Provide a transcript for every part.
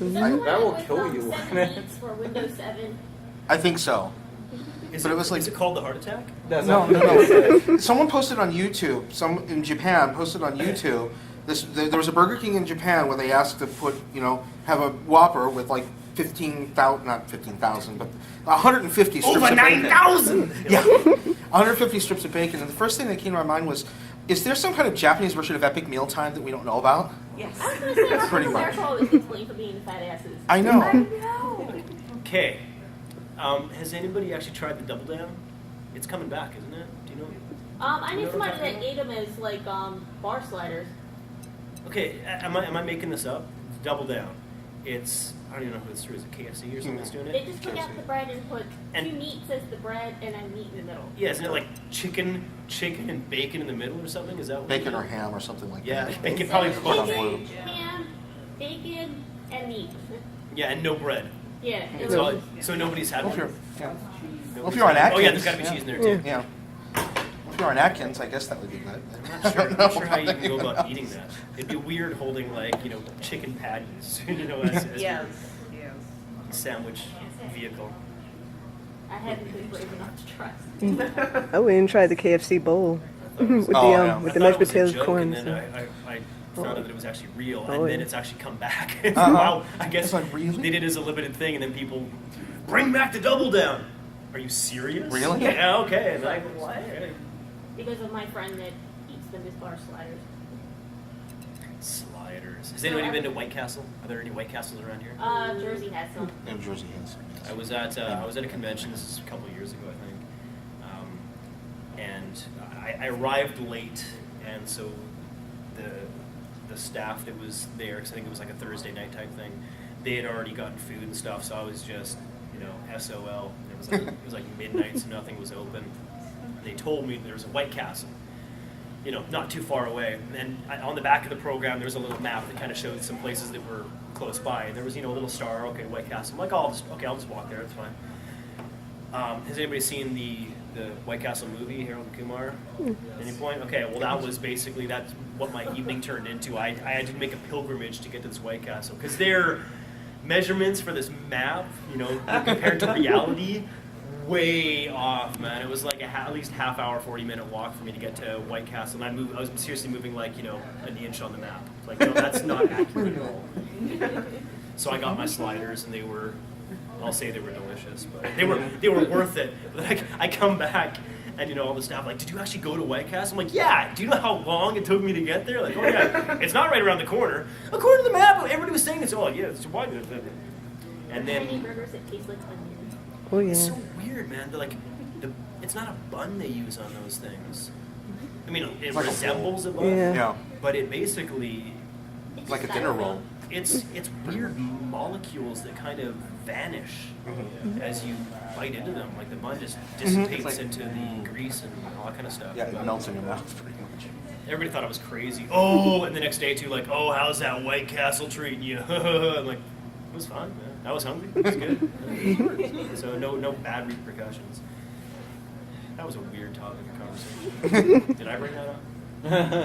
That will kill you. 7 weeks for Windows 7. I think so. Is But it was like- is it called the heart attack? That's No, not- no. Someone posted on YouTube. Some in Japan posted on YouTube. There was a Burger King in Japan where they asked to put, have a Whopper with like 15,000, not 15,000, but 150 strips Over of bacon. 9,000! Yeah, 150 strips of bacon. And the first thing that came to my mind was, is there some kind of Japanese version of Epic Mealtime that we don't know about? Yes. I was going to say, our Pretty parents much. always explain for being fat asses. I know. Okay. Has anybody actually tried the double down? It's coming back, isn't it? Do you know? I You knew know what somebody I'm that talking ate them as like bar sliders. Okay, am I making this up? Double down. It's, I don't even know who it's through. Is it KFC or something that's doing They it? just took out the bread and put And- 2 meats as the bread and then meat in the middle. Yeah, isn't it like chicken and bacon in the middle or something? Is that what Bacon it or is? ham or something like Yeah, that. bacon probably Put on Bacon, blue. ham, bacon, and meat. Yeah, and no bread. Yeah. It It's all, was, so nobody's had Well, if one. you're, yeah. Nobody's Well, if you're on had- Atkins. Oh yeah, there's got to be cheese in there too. Yeah. If you're on Atkins, I guess that would be good. I'm not sure how you can go about eating that. It'd be weird holding like, chicken patties, as Yes. your sandwich vehicle. I haven't been brave enough to try. I went and tried the KFC bowl with the Oh, yeah. with I the thought it mashed was a potatoes, joke, corn. and then So. I found out that it was actually real, Oh, and then yeah. it's actually come back. Uh-huh. Wow, I guess It's like, really? they did it as a limited thing, and then people bring back the double down. Are you serious? Really? Yeah. Okay. And Like what? okay. Because of my friend that eats them as bar sliders. Sliders. Has anybody been to White Castle? Are there any White Castles around here? Jersey has some. New Jersey has. I was at a convention. This is a couple of years ago, I think, and I arrived late, and so the staff that was there, because I think it was like a Thursday night type thing, they had already gotten food and stuff, so I was just SOL. It was like midnight, so nothing was open. They told me there was a White Castle, not too far away. And on the back of the program, there was a little map that kind of showed some places that were close by. And there was, a little star, okay, White Castle. I'm like, I'll just walk there, it's fine. Has anybody seen the White Castle movie, Harold and Kumar? At any point? Okay, well that's what my evening turned into. I had to make a pilgrimage to get to this White Castle, because their measurements for this map, compared to reality, way off, man. It was like at least half hour, 40-minute walk for me to get to White Castle, and I was seriously moving like an inch on the map. Like, no, that's not accurate at all. So I got my sliders, and I'll say they were delicious, but they were worth it. But I come back, and all the staff like, did you actually go to White Castle? I'm like, yeah. Do you know how long it took me to get there? Like, oh yeah, it's not right around the corner. According to the map, everybody was saying this. Oh yeah, it's wide. And Tiny then burgers that taste like onions. Oh yeah. it's so weird, man. They're like, it's not a bun they use on those things. I mean, it like a resembles a bun, Yeah. Yeah. but it basically It's Like a just dinner styrofoam. roll. it's weird molecules that kind of vanish as you bite into them. Like the bun just dissipates It's like- into the grease and all that kind of stuff. Yeah, it But melts in your mouth pretty much. everybody thought I was crazy. Oh, and the next day too, like, oh, how's that White Castle treating you? I'm like, it was fun, man. I was hungry. It was good. So no bad repercussions. That was a weird topic of conversation. Did I bring that up?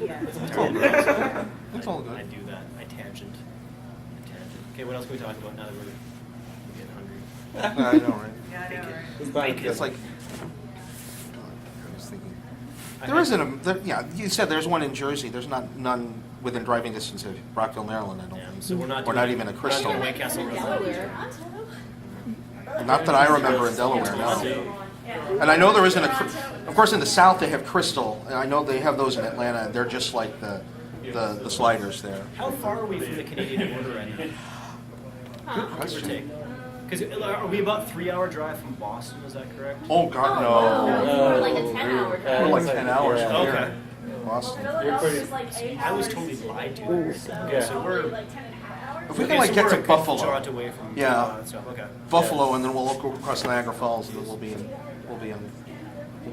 Yeah. It's all good. It's all I good. do that. I tangent. Okay, what else can we talk about now that we're getting hungry? I know, right? Yeah, I know, right? It's not Bacon. It's like, I was thinking, there isn't yeah, you said there's one in Jersey. There's none within driving distance of Rockville, Maryland, I don't Yeah, think. so we're not Or not even a we're not Crystal. doing White Castle In Road. Delaware. Not that I remember in Delaware, no. And I know there isn't of course in the South they have Crystal, and I know they have those in Atlanta. They're just like the sliders there. How far are we from the Canadian border anyway? Give or take. Because are we about 3-hour drive from Boston? Is that correct? Oh God, no. no. We're like a 10-hour drive. We're like 10 hours Yeah. from Okay. here. Boston. You're pretty. I was totally lied to. Yeah. So we're If we can like get to Buffalo, Toronto away from Yeah. and stuff. Okay. Buffalo, and then we'll go across Niagara Falls, and then we'll be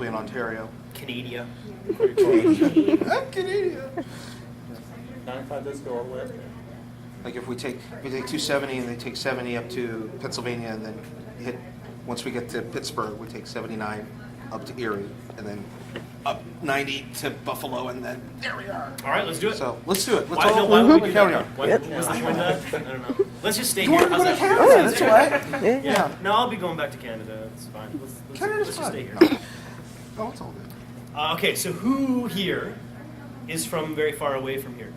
in Ontario. Canada. I'm Canadian. 95 does go all the way up there. Like if we take 270 and they take 70 up to Pennsylvania, and then once we get to Pittsburgh, we take 79 up to Erie, and then up 90 to Buffalo, and then there we are. All right, let's do it. So let's do it. Let's Why all would we do carry that? on. Why was the point of that? I don't know. Let's just stay You here. want to go How's to that? Canada? That's what. Yeah. Yeah. No, I'll be going back to Canada. It's fine. Canada's let's just fun. stay here. Oh, it's all good. Okay, so who here is from very far away from here?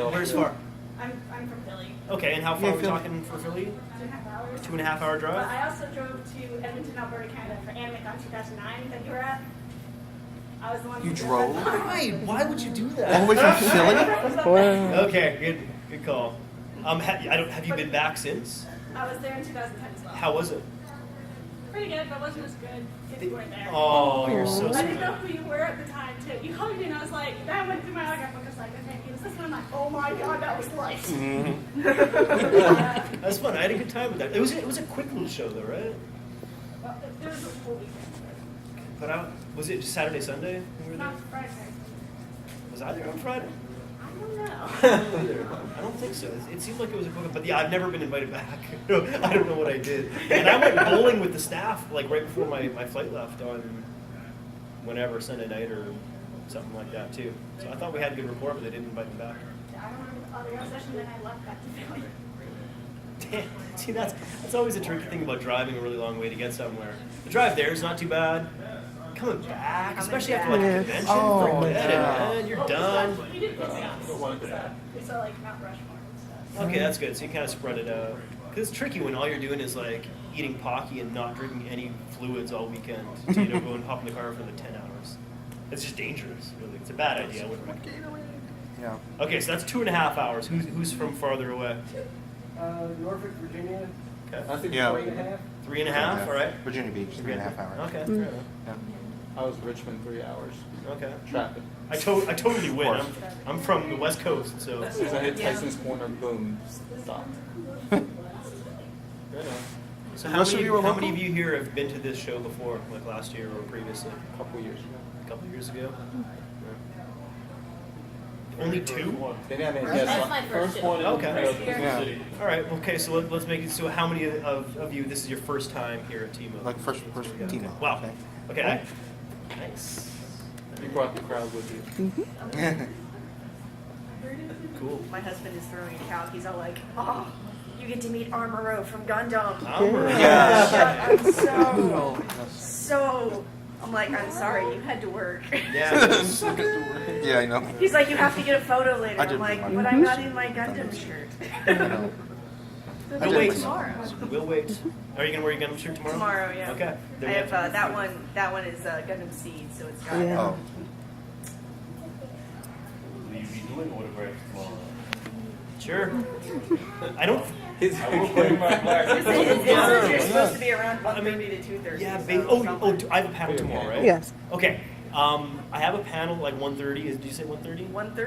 Where's far? I'm from Philly. Okay, and how far Yeah, are we Philly. talking for Philly? 2.5 hours. 2.5 hour But drive? I also drove to Edmonton, Alberta, Canada for AnimeCon 2009 that you were at. I was the one You who drove? Why? Why would you do All the that? way from Philly? Wow. Okay, good call. Have you been back since? I was there in 2010 as well. How was it? Pretty good, but wasn't as good if you weren't there. Oh, you're so I didn't sweet. know who you were at the time, too. You called me and I was like, I went through my autograph book. I was like, okay, he was this one. I'm like, oh my god, that was life. That's fun. I had a good time with that. It was a quick little show though, right? Well, there was a full weekend. But was it Saturday, Sunday? when we were Not there? Friday. Was I there on Friday? I don't know. I don't think so. It seemed like it was a book, but yeah, I've never been invited back. I don't know what I did. And I went bowling with the staff like right before my flight left on whenever Sunday night or something like that too. So I thought we had good rapport, but they didn't invite me back. I don't remember the autograph session, then I left back to Philly. Damn. See, that's always a tricky thing about driving a really long way to get somewhere. The drive there is not too bad. Coming back, especially after like a Yeah. convention, Oh, forget it, yeah. man. You're done. We did pick up. We saw like Mount Rushmore and stuff. Okay, that's good. So you kind of spread it out. Because it's tricky when all you're doing is like eating Pocky and not drinking any fluids all weekend. So, go and hop in the car for the 10 hours. It's just dangerous, really. It's a bad idea. I wouldn't recommend it. Yeah. Okay, so that's 2.5 hours. Who's from farther away? Norfolk, Virginia, Okay. I think Yeah. 3.5. 3.5, all right. Virginia Beach, 3.5 hours. Okay, fair enough. Yeah. I was Richmond 3 hours. Okay. Traffic. I totally win. course. I'm from the West Coast, so. As soon as I hit Tyson's Corner, boom, stopped. Right on. So The rest of you are how many local? of you here have been to this show before, like last year or previously? A couple years ago. A couple of years ago? Only two? They didn't have any That's guests. my first First one in Okay. Yeah. All right. Okay. So let's make it. So how many of you? This is your first time here at Timo? Like first team up. Wow. Okay. Okay. Nice. You brought the crowd with you. Cool. My husband is throwing a calc. He's all like, "Oh, you get to meet Armoro from Gundam." Yeah. I'm so. I'm like, I'm sorry, you had to work. Yeah. Yeah, I know. He's like, you have to get a photo later. I I'm did like, mine. but I'm not in my Gundam shirt. We'll wait. Tomorrow. We'll wait. Are you gonna wear your Gundam shirt tomorrow? Tomorrow, yeah. Okay. I Then we have to- that one. That one is Gundam Seed, so it's got. Yeah. Oh. Will you be doing autographs tomorrow? Sure. I don't. I will bring my black. It says you're supposed to be around 1:30 to 2:30. Yeah. so I have a panel tomorrow, right? Yes. Okay. I have a panel like 1:30. Did you say 1:30? 1:30 to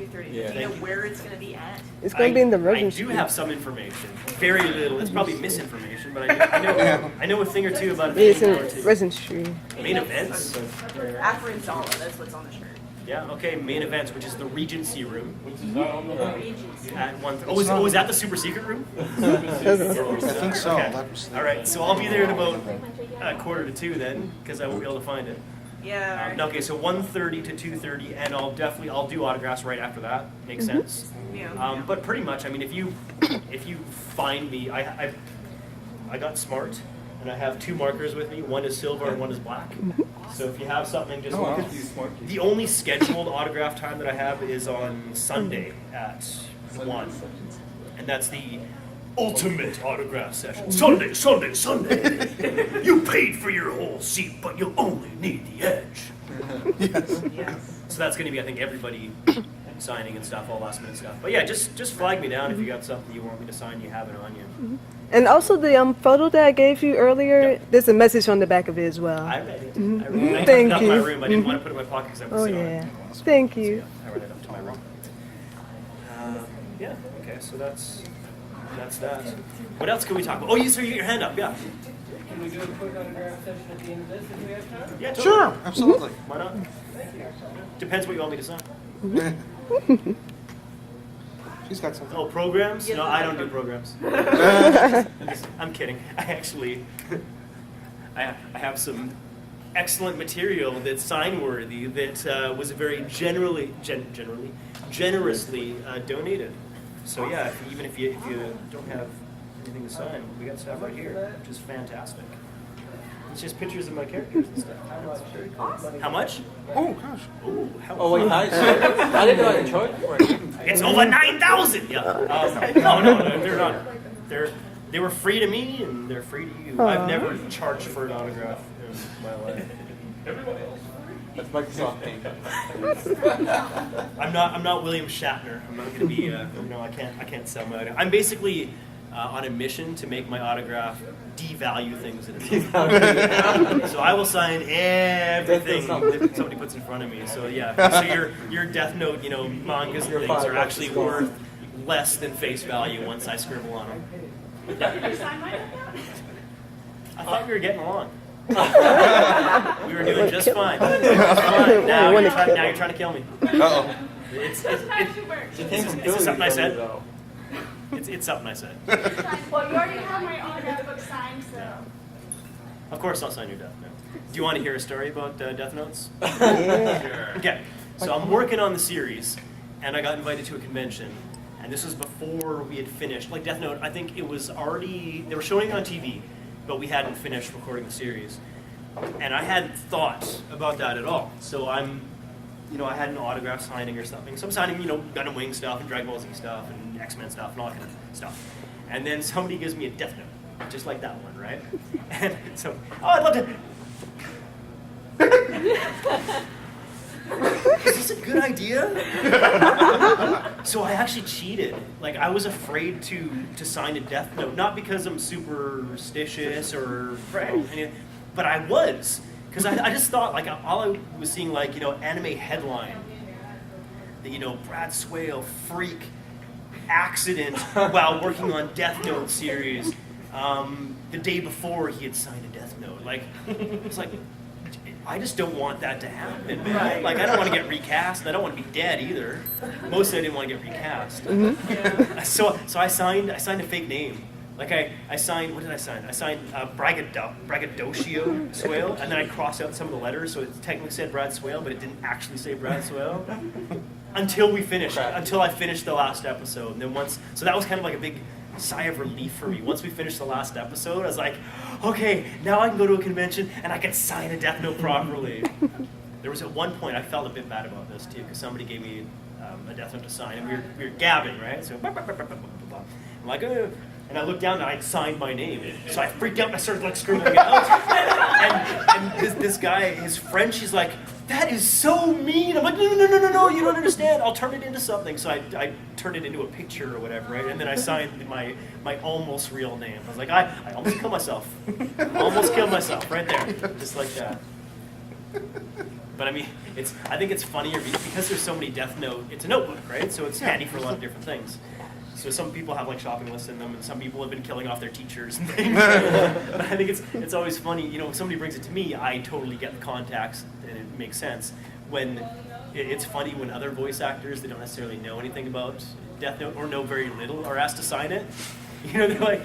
2:30. Yeah. Do you know where it's going to be at? It's going to be in the I registry. do have some information. Very little. It's probably misinformation, but I know a thing or two about it. It's in registry. Main events. Afrinzala, that's what's on the shirt. Yeah. Okay. Main events, which is the Regency room Which is not on the road. Regency. at 1:30. Is that the super secret room? I think so. Okay. That was- All right. So I'll be there at about 1:45 then, because I won't be able to find it. Yeah. No, okay, so 1:30 to 2:30, and I'll do autographs right after that. Makes sense. Yeah. But pretty much, I mean, if you find me, I got smart, and I have two markers with me. One is silver and one is black. So if you have something, just Oh, wow. the only scheduled autograph time that I have is on Sunday at 1, and that's the ultimate autograph session. Sunday, Sunday, Sunday. You paid for your whole seat, but you only need the edge. Yes. Yes. So that's going to be, I think, everybody signing and stuff, all last minute stuff. But yeah, just flag me down if you got something you want me to sign. You have it on you. And also the photo that I gave you earlier, there's a message on the back of it as well. I read it. I read it. I Thank have it up in my you. room. I didn't want to put it in my pocket because I was Oh sitting on yeah. it. Thank you. I read it up to my room. Yeah. Okay. So that's that. What else can we talk about? Oh, you sir, you get your hand up. Yeah. Can we do a quick autograph session at the end of this if we have time? Yeah. Totally. Sure, absolutely. Why not? Depends what you want me to sign. She's got something. Oh, programs? No, I don't do programs. I'm kidding. I actually, I have some excellent material that's sign-worthy that was very generously donated. So yeah, even if you don't have anything to sign, we got stuff right here, which is fantastic. It's just pictures of my characters and stuff. It's very cool. How much? Oh gosh. Oh, how Oh wait, much? I didn't know I charge for it. It's over 9,000. Yeah. No, they're not. They were free to me, and they're free to you. I've never charged for an autograph in my life. That's Microsoft thing. I'm not William Shatner. I'm not going to be. No, I can't sell my autograph. I'm basically on a mission to make my autograph devalue things in a movie. So I will sign everything that somebody puts in front of me. So yeah. So your Death Note, mangas and things are actually worth less than face value once I scribble on them. Did you sign my account? I thought we were getting along. We were doing just fine. Just fine. Now you're trying to kill me. Uh-oh. It's Doesn't actually work. It's something I said. It's something I said. Well, you already have my autograph book signed, so. Of course, I'll sign your Death Note. Do you want to hear a story about Death Notes? Yeah. Okay, so I'm working on the series, and I got invited to a convention, and this was before we had finished. Like Death Note, I think it was already, they were showing it on TV, but we hadn't finished recording the series. And I hadn't thought about that at all. So I had an autograph signing or something. So I'm signing, Gundam Wing stuff and Dragon Ball Z stuff and X-Men stuff and all that kind of stuff. And then somebody gives me a Death Note, just like that one, right? And so, I'd love to. Is this a good idea? So I actually cheated. Like I was afraid to sign a Death Note, not because I'm superstitious or anything, but I was. Because I just thought, like, all I was seeing, like, anime headline, that, Brad Swaile, freak, accident while working on Death Note series. The day before he had signed a Death Note. Like, it's like, I just don't want that to happen, man. Right. Like, I don't want to get recast, and I don't want to be dead either. Mostly I didn't want to get recast. Mm-hmm. So I signed a fake name. Like I signed, what did I sign? I signed Braggadocio Swaile, and then I crossed out some of the letters, so it technically said Brad Swaile, but it didn't actually say Brad Swaile. Until I finished the last episode. And then so that was kind of like a big sigh of relief for me. Once we finished the last episode, I was like, okay, now I can go to a convention and I can sign a Death Note properly. There was at one point, I felt a bit bad about this too, because somebody gave me a Death Note to sign, and we were gabbing, right? So, I'm like, and I looked down and I'd signed my name. So I freaked out and I started like scribbling it out. and this guy, his friend, she's like, that is so mean. I'm like, no, you don't understand. I'll turn it into something. So I turned it into a picture or whatever, right? And then I signed my almost real name. I was like, I almost killed myself. Almost killed myself right there. Just like that. But I mean, I think it's funnier because there's so many Death Note. It's a notebook, right? So it's handy for a lot of different things. So some people have like shopping lists in them, and some people have been killing off their teachers and things. But I think it's always funny. If somebody brings it to me, I totally get the contacts, and it makes sense. When it's funny when other voice actors that don't necessarily know anything about Death Note or know very little are asked to sign it. They're like,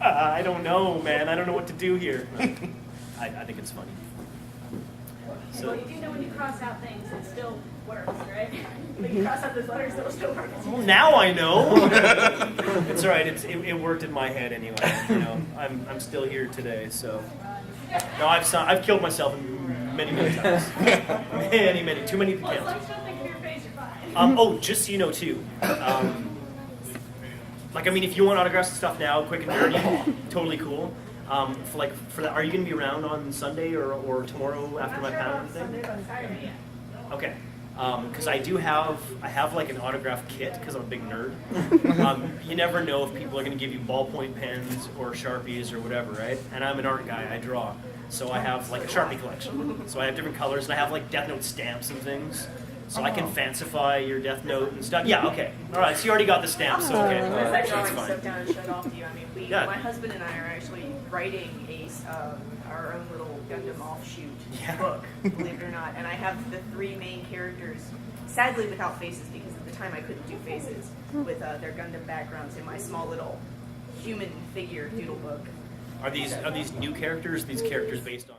I don't know, man. I don't know what to do here. I think it's funny. So, Well, you do know when you cross out things, it still works, right? When you cross out those letters, it'll still work. well, now I know. It's all right. It worked in my head anyway. I'm still here today. So no, I've killed myself many times. many, too many to Well, as long count. as you don't think of your face, you're fine. Just so you know too. If you want autographs and stuff now, quick and dirty, totally cool. For that, are you going to be around on Sunday or tomorrow after my panel and thing? Sunday, but Saturday, yeah. Okay. Because I have like an autograph kit because I'm a big nerd. You never know if people are going to give you ballpoint pens or Sharpies or whatever, right? And I'm an art guy, I draw. So I have like a Sharpie collection. So I have different colors, and I have like Death Note stamps and things. So I can fancify your Death Note and stuff. Yeah, okay. All right, so you already got the stamps, so okay. That That's drawing fine. stuff down and showed off to you. I mean, Yeah. my husband and I are actually writing our own little Gundam offshoot book, believe it or not. And I have the three main characters, sadly without faces, because at the time I couldn't do faces, with their Gundam backgrounds in my small little human figure doodle book. Are these new characters? These characters based on?